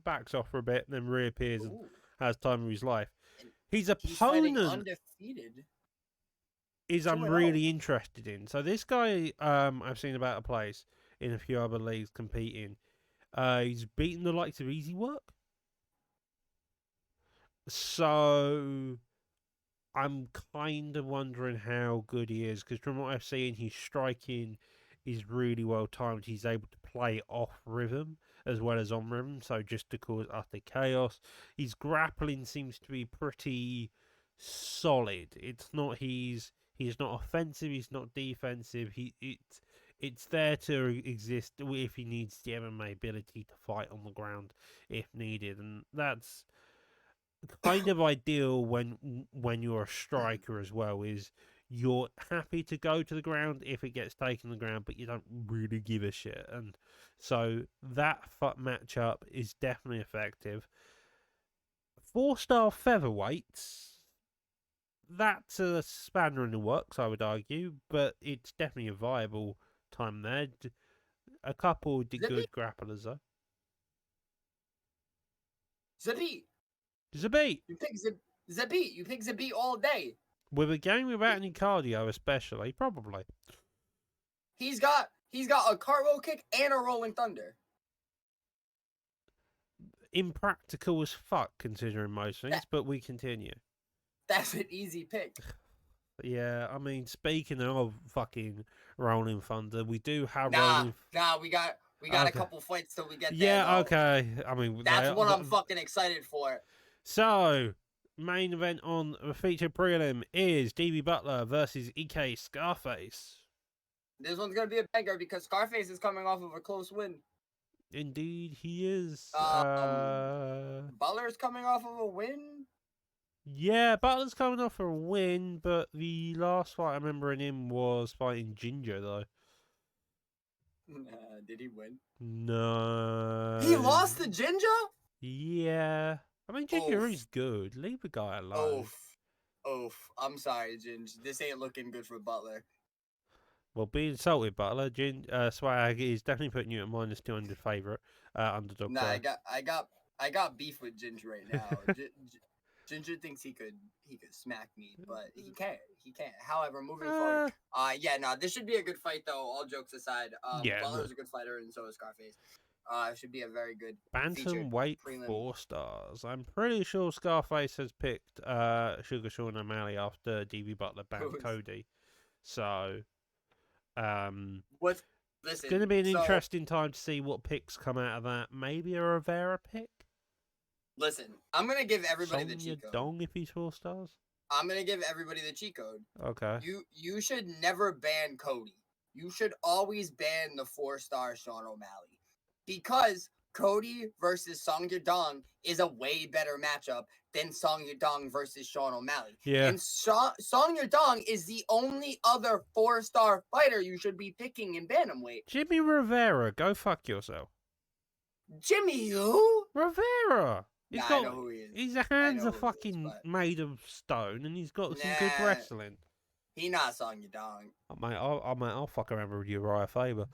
backs off for a bit, and then reappears and has time of his life. His opponent undefeated. Is I'm really interested in. So this guy, I've seen about a place in a few other leagues competing. He's beaten the likes of Easy Work. So I'm kind of wondering how good he is, because from what I've seen, his striking is really well timed. He's able to play off rhythm as well as on rhythm, so just to cause utter chaos. His grappling seems to be pretty solid. It's not he's not offensive, he's not defensive. It's there to exist if he needs the MMA ability to fight on the ground if needed, and that's kind of ideal when you're a striker as well. Is you're happy to go to the ground if it gets taken to the ground, but you don't really give a shit. And so that matchup is definitely effective. 4-star featherweights. That's a spanner in the works, I would argue, but it's definitely a viable time there. A couple did good grapplers, though. Zabit. You pick Zabit. You pick Zabit all day. With a game without any cardio, especially, probably. He's got a cartwheel kick and a rolling thunder. Impractical as fuck, considering most things, but we continue. That's an easy pick. Yeah, I mean, speaking of fucking Rolling Thunder, we do have we got a couple fights till we get there. Yeah, okay. I mean, that's what I'm fucking excited for. So, main event on the featured prelim is DB Butler versus EK Scarface. This one's gonna be a banger because Scarface is coming off of a close win. Indeed, he is. Butler's coming off of a win. Yeah, Butler's coming off a win, but the last fight I remember in him was fighting Ginger, though. Did he win? No. He lost to Ginger? Yeah. I mean, Ginger is good. Leave the guy alone. Oof. I'm sorry, Ginger. This ain't looking good for Butler. Well, being insulted, Butler, Swag is definitely putting you at minus 200 favorite underdog. Nah, I got beef with Ginger right now. Ginger thinks he could smack me, but he can't. However, moving forward, this should be a good fight though. All jokes aside, Butler's a good fighter, and so is Scarface. It should be a very good bantamweight 4 stars. I'm pretty sure Scarface has picked Sugar Sean O'Malley after DB Butler banned Cody. So, it's going to be an interesting time to see what picks come out of that. Maybe a Rivera pick. Listen, I'm going to give everybody the cheat code. Dong if he's 4 stars? I'm going to give everybody the cheat code. Okay. You should never ban Cody. You should always ban the 4-star Sean O'Malley. Because Cody versus Song Yadong is a way better matchup than Song Yadong versus Sean O'Malley. Yeah. And Song Yadong is the only other 4-star fighter you should be picking in bantamweight. Jimmy Rivera, go fuck yourself. Jimmy who? Rivera. I know who he is. His hands are fucking made of stone, and he's got some good wrestling. He not Song Yadong. I'll fuck around with Uriah Faber.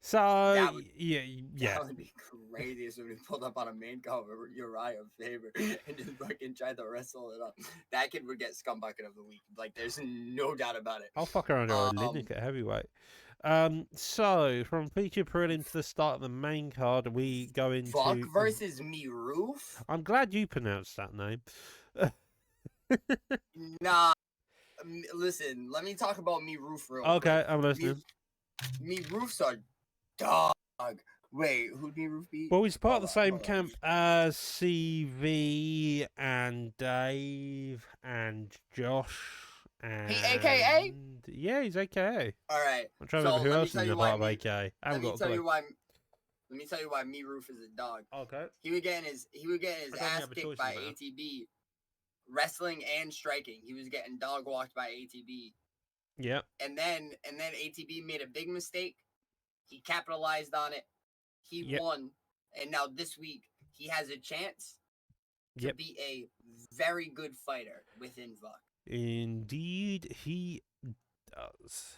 So That yeah, would be crazy if somebody pulled up on a main cover Uriah Faber and just fucking tried to wrestle it up. That kid would get Scumbucket of the Week. Like, there's no doubt about it. I'll fuck around with Linnick at heavyweight. So from feature prelim to the start of the main card, we go into Fuck versus Miroof. I'm glad you pronounced that name. Nah, listen. Let me talk about Miroof real quick. Okay, I'm listening. Miroof's a dog. Wait, who'd Miroof beat? Well, he's part of the same camp as CV and Dave and Josh. And he AKA? Yeah, he's AKA. All right. I'm trying to remember who else is a part of AKA. Let me Let me tell you why me Roof is a dog. Okay. He would get his ass kicked by ATB, wrestling and striking. He was getting dog walked by ATB. Yep. And then ATB made a big mistake. He capitalized on it. He won. And now this week he has a chance to be a very good fighter within Vuck. Indeed, he does.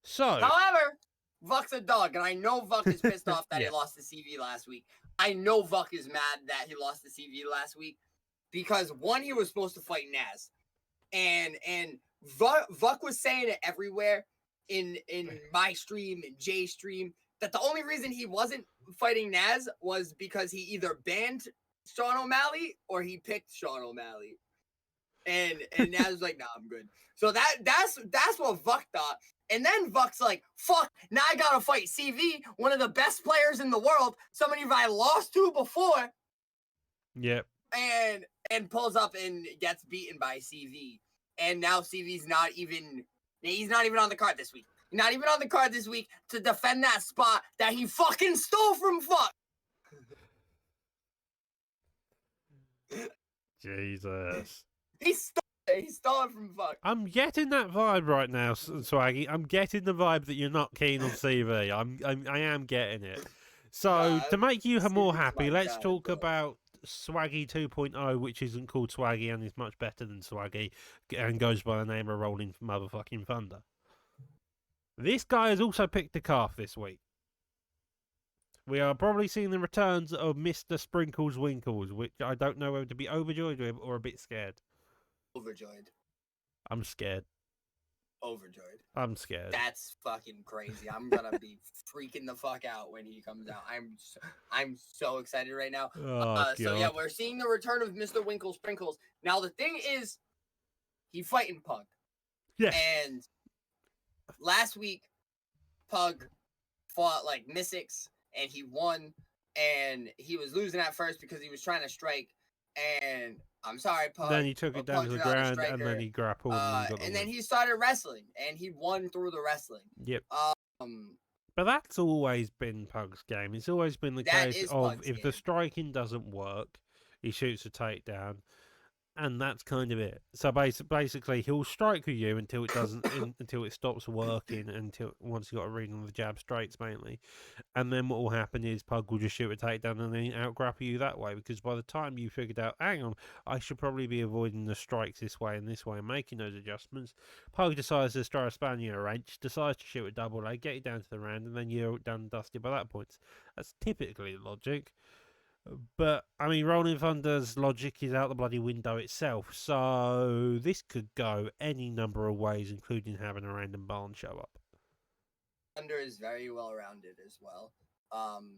So, however, Vuck's a dog, and I know Vuck is pissed off that he lost to CV last week. I know Vuck is mad that he lost to CV last week because one, he was supposed to fight Naz, and Vuck was saying it everywhere in my stream and Jay's stream that the only reason he wasn't fighting Naz was because he either banned Sean O'Malley or he picked Sean O'Malley. And Naz was like, nah, I'm good. So that's what Vuck thought. And then Vuck's like, fuck, now I gotta fight CV, one of the best players in the world, somebody I lost to before. Yep. And pulls up and gets beaten by CV. And now CV's not even on the card this week. Not even on the card this week to defend that spot that he fucking stole from Vuck. Jesus. He stole it from Vuck. I'm getting that vibe right now, Swaggy. I'm getting the vibe that you're not keen on CV. I am getting it. So, to make you more happy, let's talk about Swaggy 2.0, which isn't called Swaggy and is much better than Swaggy and goes by the name of Rolling Motherfucking Thunder. This guy has also picked a calf this week. We are probably seeing the returns of Mr. Sprinkles Winkles, which I don't know whether to be overjoyed with or a bit scared. Overjoyed. I'm scared. Overjoyed. I'm scared. That's fucking crazy. I'm gonna be freaking the fuck out when he comes out. I'm so excited right now. So yeah, we're seeing the return of Mr. Winkle Sprinkles. Now the thing is, he fighting Pug. Yeah. And last week, Pug fought like Mystics and he won. And he was losing at first because he was trying to strike. And I'm sorry, Pug. Then he took it down to the ground and then he grappled. And then he started wrestling and he won through the wrestling. Yep. But that's always been Pug's game. It's always been the case of if the striking doesn't work, he shoots a takedown. And that's kind of it. So basically, he'll strike with you until it doesn't, until it stops working. Once you got a read on the jab straights mainly, and then what will happen is Pug will just shoot a takedown and then out grapple you that way. Because by the time you figured out, hang on, I should probably be avoiding the strikes this way and making those adjustments. Pug decides to throw a Spaniard wrench, decides to shoot a double leg, get you down to the round, and then you're done and dusted by that point. That's typically the logic. But, I mean, Rolling Thunder's logic is out the bloody window itself, so this could go any number of ways, including having a random barn show up. Thunder is very well-rounded as well.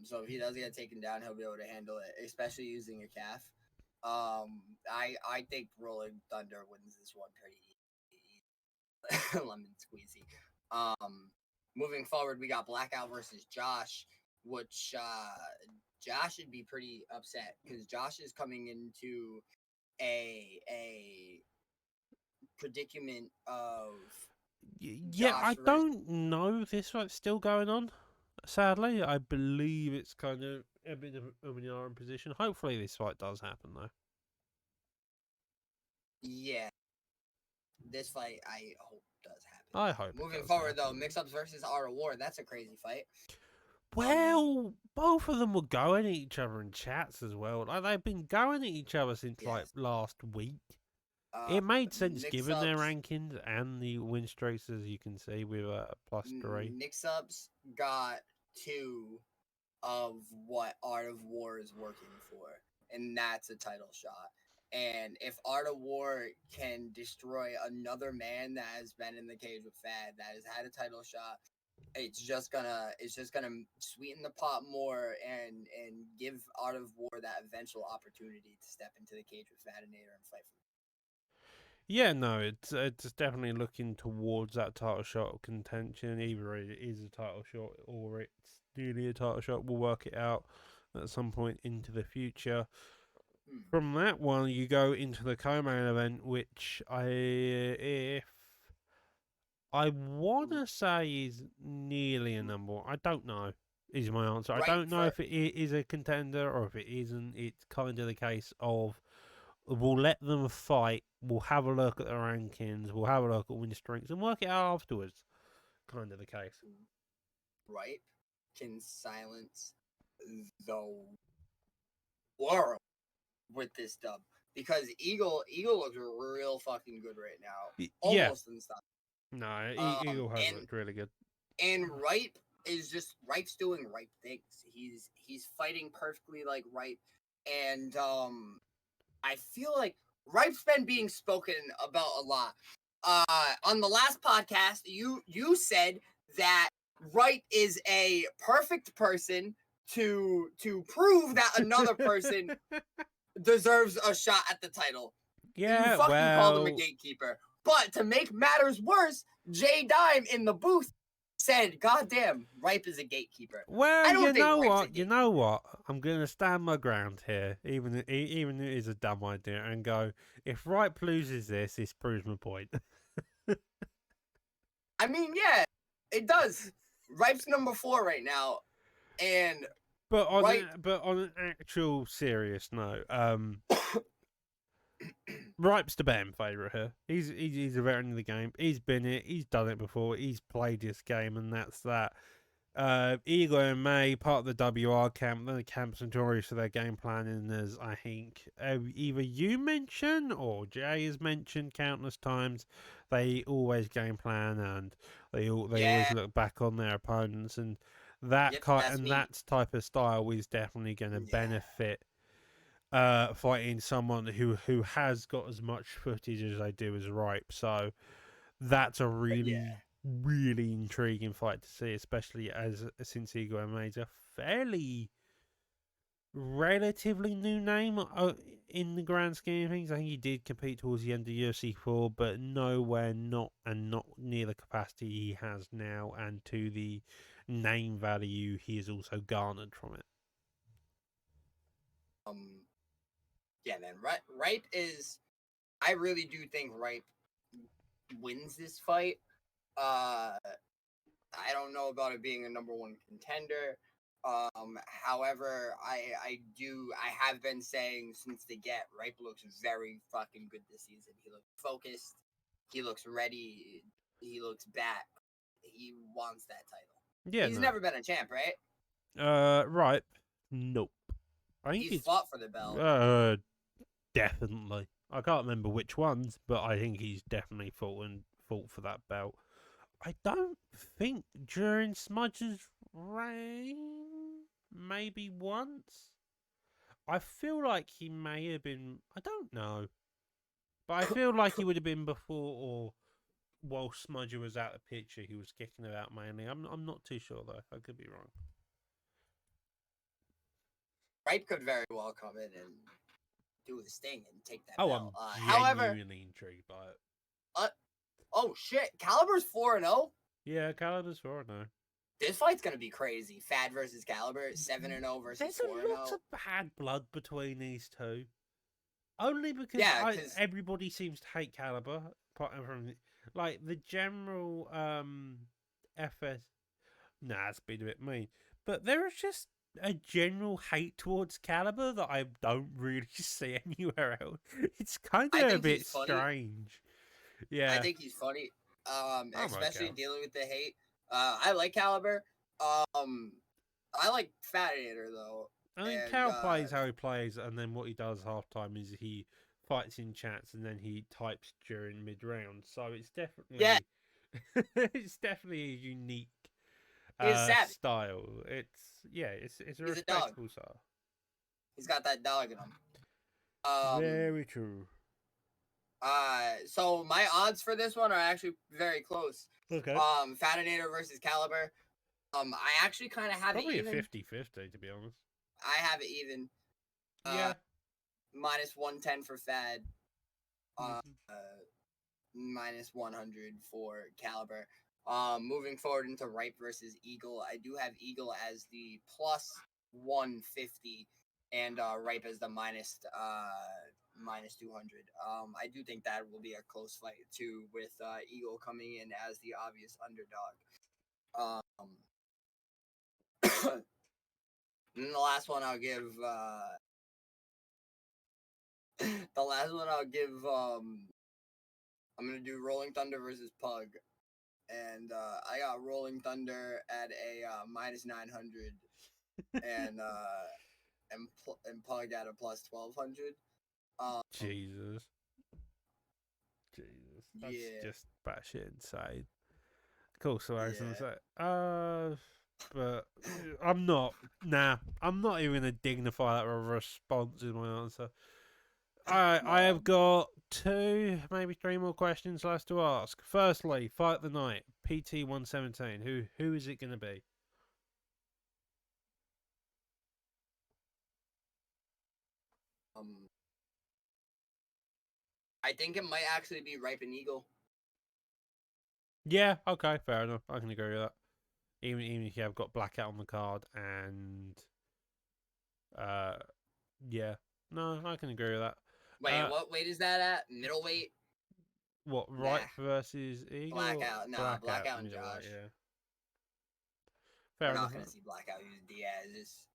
So if he does get taken down, he'll be able to handle it, especially using a calf. I think Rolling Thunder wins this one pretty easy. Lemon squeezy. Moving forward, we got Blackout versus Josh, which... Josh should be pretty upset because Josh is coming into a predicament of I don't know if this fight's still going on. Sadly, I believe it's kind of a bit of an arm position. Hopefully, this fight does happen though. Yeah, this fight I hope does happen. I hope. Moving forward though, Mix-Ups versus Art of War. That's a crazy fight. Well, both of them were going at each other in chats as well. Like they've been going at each other since like last week. It made sense given their rankings and the win streaks, as you can see, with +3. Mix-Ups got 2 of what Art of War is working for, and that's a title shot. And if Art of War can destroy another man that has been in the cage with Fad, that has had a title shot, it's just gonna sweeten the pot more and give Art of War that eventual opportunity to step into the cage with Fadinator and fight for him. Yeah, no, it's definitely looking towards that title shot contention. Either it is a title shot or it's nearly a title shot. We'll work it out at some point into the future. From that one, you go into the co-main event, which I want to say is nearly a number one. I don't know. is my answer. I don't know if it is a contender or if it isn't. It's kind of the case of we'll let them fight, we'll have a look at the rankings, we'll have a look at win streaks, and work it out afterwards. Kind of the case. Ripe can silence the world with this dub. Because Eagle looks real fucking good right now. Almost unstoppable. No, Eagle has looked really good. And Ripe's doing Ripe things. He's fighting perfectly like Ripe. And I feel like Ripe's been being spoken about a lot. On the last podcast, you said that Ripe is a perfect person to prove that another person deserves a shot at the title. Yeah, you fucking called him a gatekeeper. But to make matters worse, Jay Dime in the booth said, "God damn, Ripe is a gatekeeper." Well, you know what? I'm gonna stand my ground here, even if it is a dumb idea, and go, if Ripe loses this proves my point. I mean, yeah, it does. Ripe's number 4 right now, and but on an actual serious note, Ripe's the betting favourite here. He's a veteran of the game. He's been it. He's done it before. He's played this game, and that's that. Eagle and May, part of the WR camp, then the camp's notorious for their game planning, as I think either you mentioned or Jay has mentioned countless times. They always game plan, and they always look back on their opponents, and that that type of style is definitely going to benefit fighting someone who has got as much footage as they do as Ripe. So that's a really intriguing fight to see, especially since Eagle MMA is a fairly relatively new name in the grand scheme of things. I think he did compete towards the end of UFC 4, but nowhere not near the capacity he has now, and to the name value he has also garnered from it. Yeah, man. Ripe is. I really do think Ripe wins this fight. I don't know about it being a number 1 contender. However, I have been saying since the get, Ripe looks very fucking good this season. He looks focused. He looks ready. He looks back. He wants that title. Yeah, he's never been a champ, right? Ripe. Nope. I think he's fought for the belt. Definitely. I can't remember which ones, but I think he's definitely fought for that belt. I don't think during Smudge's reign, maybe once. I feel like he may have been. I don't know, but I feel like he would have been before or while Smudger was out of the picture. He was kicking it out mainly. I'm not too sure though. I could be wrong. Ripe could very well come in and do his thing and take that belt. I'm genuinely intrigued by it. Oh shit! Caliber's 4-0. Yeah, Caliber's 4-0. This fight's gonna be crazy. Fad versus Caliber, 7-0 versus 4-0. There's a lot of bad blood between these two. Only because everybody seems to hate Caliber. From like the general FS. Nah, it's been a bit mean. But there is just a general hate towards Caliber that I don't really see anywhere else. It's kind of a bit strange. Yeah, I think he's funny. Especially dealing with the hate. I like Caliber. I like Fatinator though. I mean, Cal plays how he plays, and then what he does halftime is he fights in chats, and then he types during mid round. So it's definitely it's definitely a unique style. It's a respectable style. He's got that dog in him. Very true. So my odds for this one are actually very close. Okay. Fatinator versus Caliber. I actually kind of have probably it even. Probably a 50-50 to be honest. I have it even. Minus 110 for Fad. Minus 100 for Caliber. Moving forward into Ripe versus Eagle, I do have Eagle as the plus 150 and Ripe as the minus 200. I do think that will be a close fight too, with Eagle coming in as the obvious underdog. last one I'll give. The last one I'll give. I'm gonna do Rolling Thunder versus Pug, and I got Rolling Thunder at a -900, and Pug at a +1200. Jesus, that's Yeah. just batshit insane. Cool, so I was gonna Yeah. say, but I'm not. Nah, I'm not even gonna dignify that with a response in my answer. I have got 2, maybe 3 more questions left to ask. Firstly, Fight of the Night, PT 117. Who is it gonna be? I think it might actually be Ripe and Eagle. Yeah, okay, fair enough. I can agree with that. Even if you have got Blackout on the card and yeah. No, I can agree with that. Wait, what weight is that at? Middleweight? What, Nah. Ripe versus Eagle? Blackout. Nah, Blackout and middleweight, Josh. yeah. We're Fair not enough. gonna see Blackout use Diaz.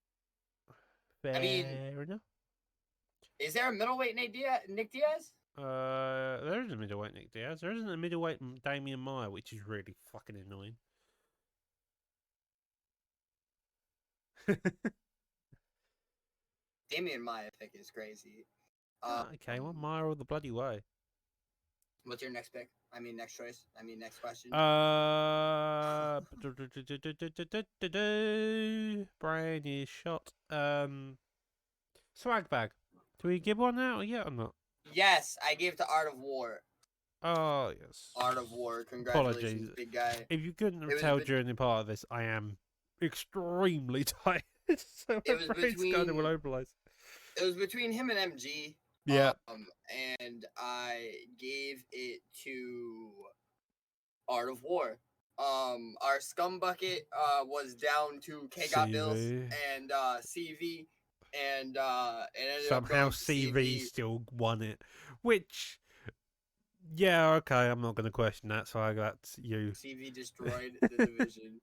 Fair I mean, enough. is there a middleweight Nick Diaz? There is a middleweight Nick Diaz. There isn't a middleweight Damian Maia, which is really fucking annoying. Damian Maia pick is crazy. Okay, well, Maia all the bloody way. What's your next pick? I mean, next choice. I mean, next question. Brain is shot. Swag bag. Do we give one out yet or not? Yes, I gave to Art of War. Oh, yes. Art of War. Congratulations, Apologies, big guy. If you couldn't tell during the part of this, I am extremely tired. So my brain's kind of all over the place. It was between him and MG. Yeah. And I gave it to Art of War. Our scum bucket was down to K Got Bills and CV, and it ended somehow up CV still won it, which. Yeah, okay, I'm not going to question that, so I got you. CV destroyed the division.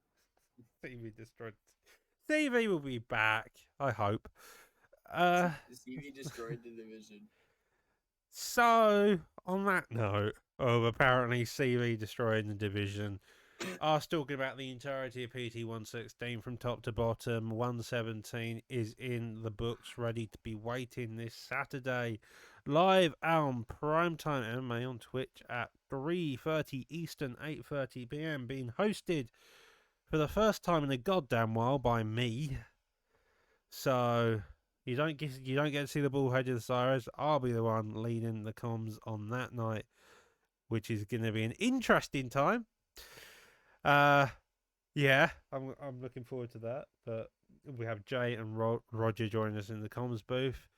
CV destroyed. CV will be back, I hope. CV destroyed the division. So, on that note of apparently CV destroying the division, us talking about the entirety of PT 116 from top to bottom. 117 is in the books, ready to be waiting this Saturday. Live on Primetime MMA on Twitch at 3:30 Eastern, 8:30 PM, being hosted for the first time in a goddamn while by me. So you don't get to see the bullheaded Cyrus. I'll be the one leading the comms on that night, which is going to be an interesting time. Yeah, I'm looking forward to that. But we have Jay and Roger joining us in the comms booth.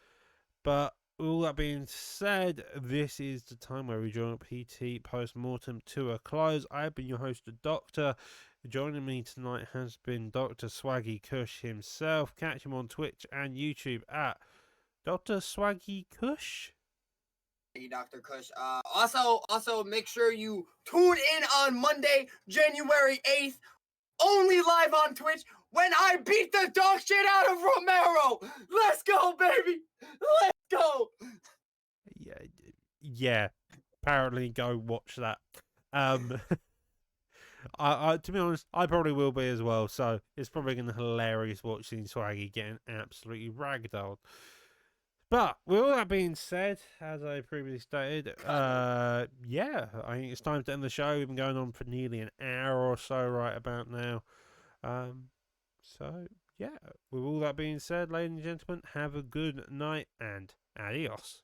But all that being said, this is the time where we join PT post-mortem to a close. I've been your host, the Doctor. Joining me tonight has been Dr. Swaggy Kush himself. Catch him on Twitch and YouTube at Dr. Swaggy Kush. Dr. Kush. Also, make sure you tune in on Monday, January 8th, only live on Twitch, when I beat the dog shit out of Romero. Let's go, baby. Let's go. Yeah. Apparently, go watch that. I to be honest, I probably will be as well. So it's probably going to be hilarious watching Swaggy getting absolutely ragdolled. But with all that being said, as I previously stated, yeah, I think it's time to end the show. We've been going on for nearly an hour or so right about now. So yeah, with all that being said, ladies and gentlemen, have a good night and adios.